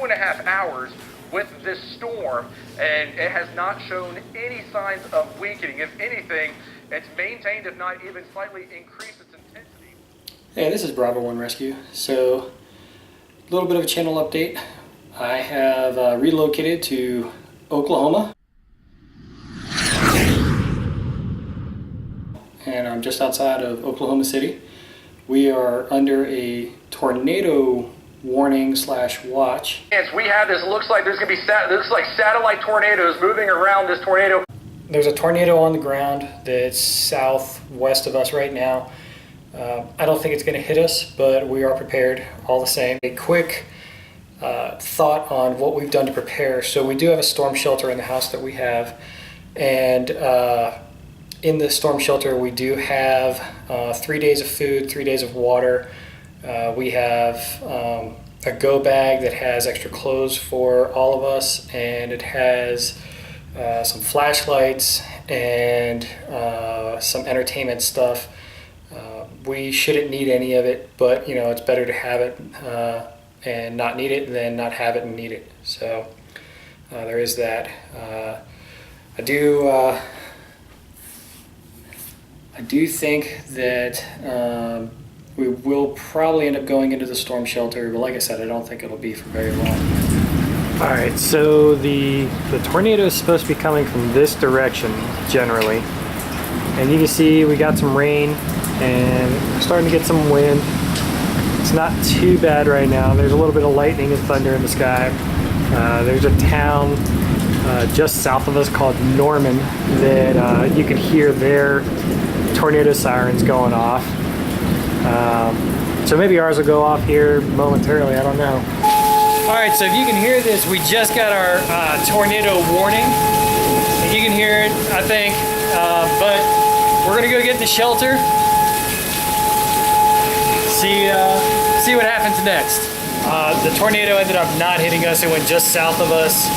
2.5 hours with this storm, and it has not shown any signs of weakening. If anything, it's maintained, if not even slightly increased its intensity. Hey, this is Bravo1ResQ. So, a little bit of a channel update. I have relocated to Oklahoma, and I'm just outside of Oklahoma City. We are under a tornado warning / watch. Yes, we have this. It looks like there's going to be satellite tornadoes moving around this tornado. There's a tornado on the ground that's southwest of us right now. I don't think it's going to hit us, but we are prepared all the same. A quick thought on what we've done to prepare. So we do have a storm shelter in the house that we have, and in the storm shelter we do have 3 days of food, 3 days of water. We have a GoBag that has extra clothes for all of us, and it has some flashlights and some entertainment stuff. We shouldn't need any of it, but you know, it's better to have it and not need it than not have it and need it. So there is that. I do think that we will probably end up going into the storm shelter, but like I said, I don't think it'll be for very long. Alright, so the tornado is supposed to be coming from this direction generally. And you can see we got some rain and we're starting to get some wind. It's not too bad right now. There's a little bit of lightning and thunder in the sky. There's a town just south of us called Norman that you could hear their tornado sirens going off. So maybe ours will go off here momentarily, I don't know. Alright, so if you can hear this, we just got our tornado warning. And you can hear it, I think, but we're gonna go get in the shelter. See what happens next. The tornado ended up not hitting us, it went just south of us,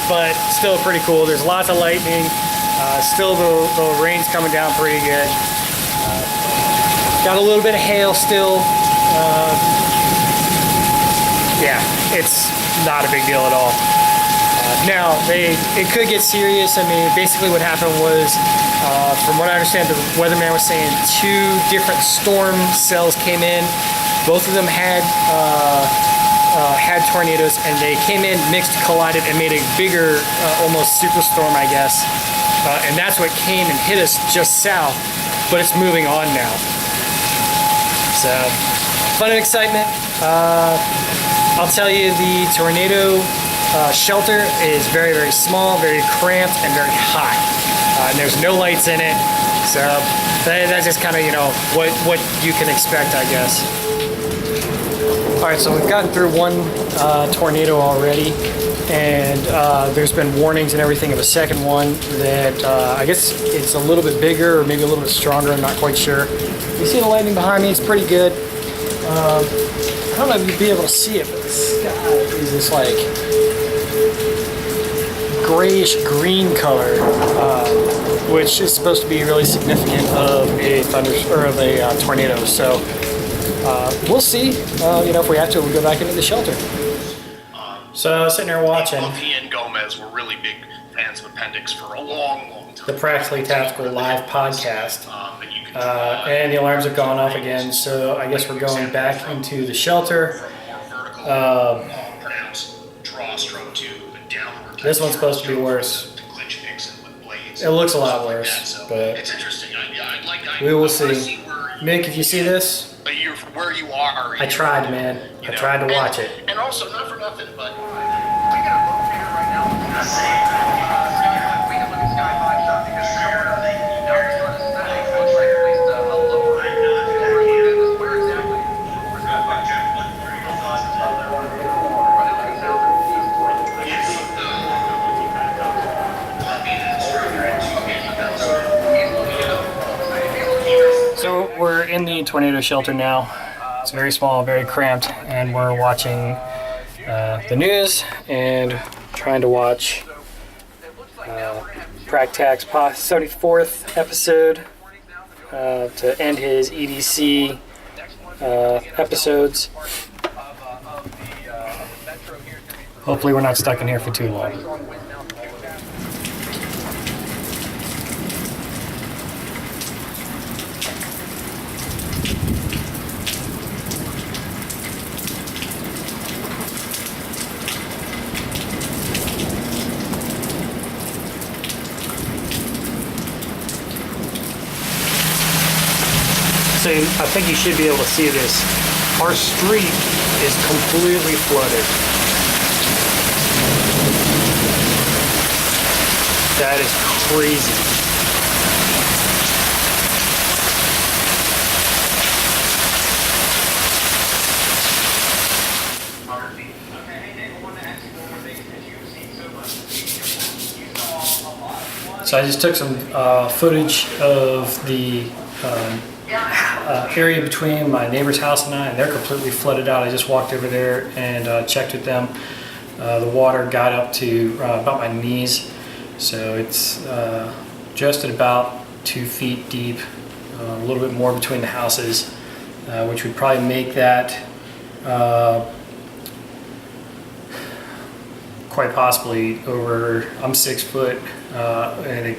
but still pretty cool. There's lots of lightning, still the rain's coming down pretty good. Got a little bit of hail still. Yeah, it's not a big deal at all. Now, it could get serious. I mean, basically what happened was, from what I understand, the weatherman was saying 2 different storm cells came in. Both of them had tornadoes, and they came in, mixed, collided, and made a bigger, almost superstorm, I guess. And that's what came and hit us just south, but it's moving on now. So, fun and excitement. I'll tell you, the tornado shelter is very, very small, very cramped, and very hot. And there's no lights in it, so that's just kind of, you know, what you can expect, I guess. All right, so we've gotten through one tornado already, and there's been warnings and everything of a second one that I guess it's a little bit bigger or maybe a little bit stronger, I'm not quite sure. You see the lightning behind me, it's pretty good. I don't know if you'd be able to see it, but the sky is this like grayish green color, which is supposed to be really significant of a tornado. So we'll see. You know, if we have to, we'll go back into the shelter. So I was sitting there watching. He and Gomez were really big fans of Appendix for a long, long time. The Practically Tactical live podcast. And the alarms have gone off again, so I guess we're going back into the shelter. This one's supposed to be worse. It looks a lot worse, but we will see. Mick, if you see this, where you are, I tried, man. I tried to watch it. And also, not for nothing, but We got a rotator right now. We can look at Sky 5 shot because somewhere the numbers on the static looks like at least a lower. Where exactly? Where's Sky 5? So we're in the tornado shelter now. It's very small, very cramped, and we're watching the news and trying to watch Practac's 74th episode to end his EDC episodes. Hopefully we're not stuck in here for too long. So I think you should be able to see this. Our street is completely flooded. That is crazy. So I just took some footage of the area between my neighbor's house and I, and they're completely flooded out. I just walked over there and checked with them. The water got up to about my knees, so it's just at about 2 feet deep, a little bit more between the houses, which would probably make that quite possibly over, I'm 6 foot, and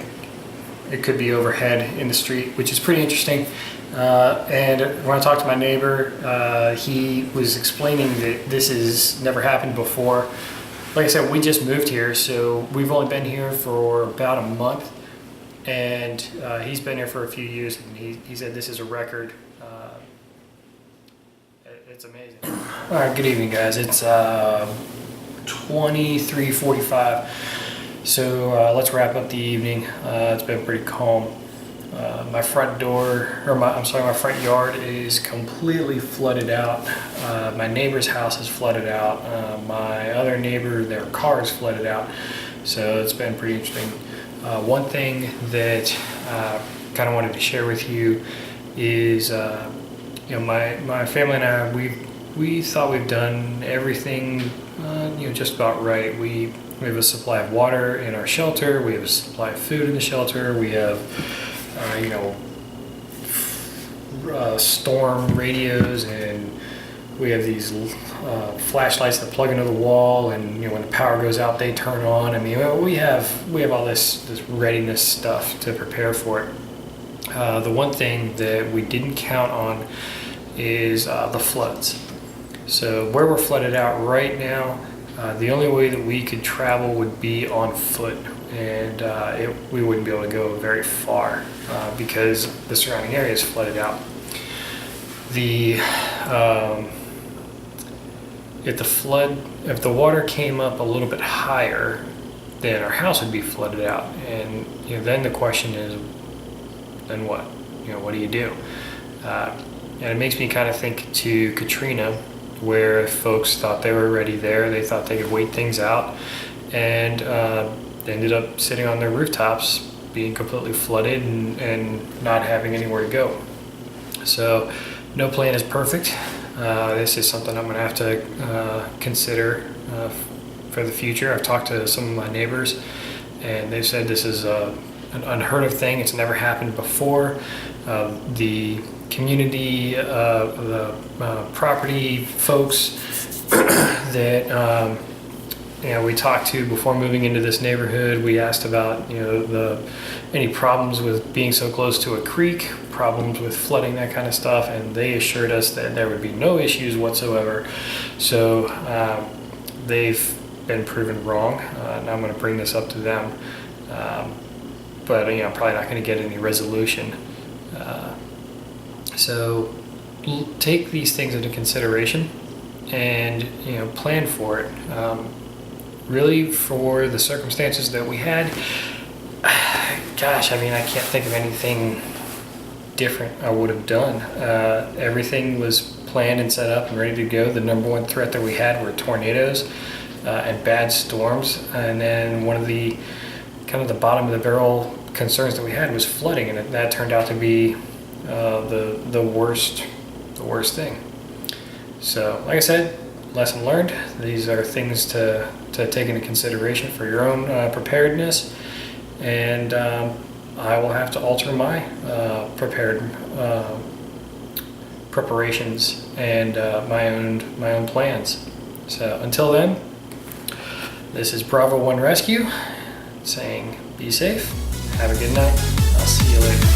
it could be overhead in the street, which is pretty interesting. And when I talked to my neighbor, he was explaining that this has never happened before. Like I said, we just moved here, so we've only been here for about a month, and he's been here for a few years, and he said this is a record. It's amazing. All right, good evening, guys. It's 23:45. So let's wrap up the evening. It's been pretty calm. My front door, or my front yard is completely flooded out. My neighbor's house is flooded out. My other neighbor, their car is flooded out. So it's been pretty interesting. One thing that I kind of wanted to share with you is, you know, my family and I, we thought we've done everything, you know, just about right. We have a supply of water in our shelter. We have a supply of food in the shelter. We have, you know, storm radios, and we have these flashlights that plug into the wall, and you know, when the power goes out, they turn on. I mean, we have all this readiness stuff to prepare for it. The one thing that we didn't count on is the floods. So where we're flooded out right now, the only way that we could travel would be on foot, and we wouldn't be able to go very far because the surrounding area is flooded out. If the water came up a little bit higher, then our house would be flooded out, and you know, then the question is, then what? You know, what do you do? And it makes me kind of think to Katrina, where folks thought they were already there, they thought they could wait things out, and they ended up sitting on their rooftops being completely flooded and not having anywhere to go. So no plan is perfect. This is something I'm going to have to consider for the future. I've talked to some of my neighbors, and they've said this is an unheard of thing. It's never happened before. The community, the property folks that you know, we talked to before moving into this neighborhood, we asked about, you know, any problems with being so close to a creek, problems with flooding, that kind of stuff, and they assured us that there would be no issues whatsoever. So they've been proven wrong, and I'm going to bring this up to them, but you know, I'm probably not going to get any resolution. So take these things into consideration and, you know, plan for it. Really, for the circumstances that we had, gosh, I mean, I can't think of anything different I would have done. Everything was planned and set up and ready to go. The number one threat that we had were tornadoes and bad storms, and then one of the kind of the bottom of the barrel concerns that we had was flooding, and that turned out to be the worst thing. So, like I said, lesson learned. These are things to take into consideration for your own preparedness, and I will have to alter my preparations and my own plans. So until then, This is Bravo1ResQ saying be safe, have a good night, I'll see you later.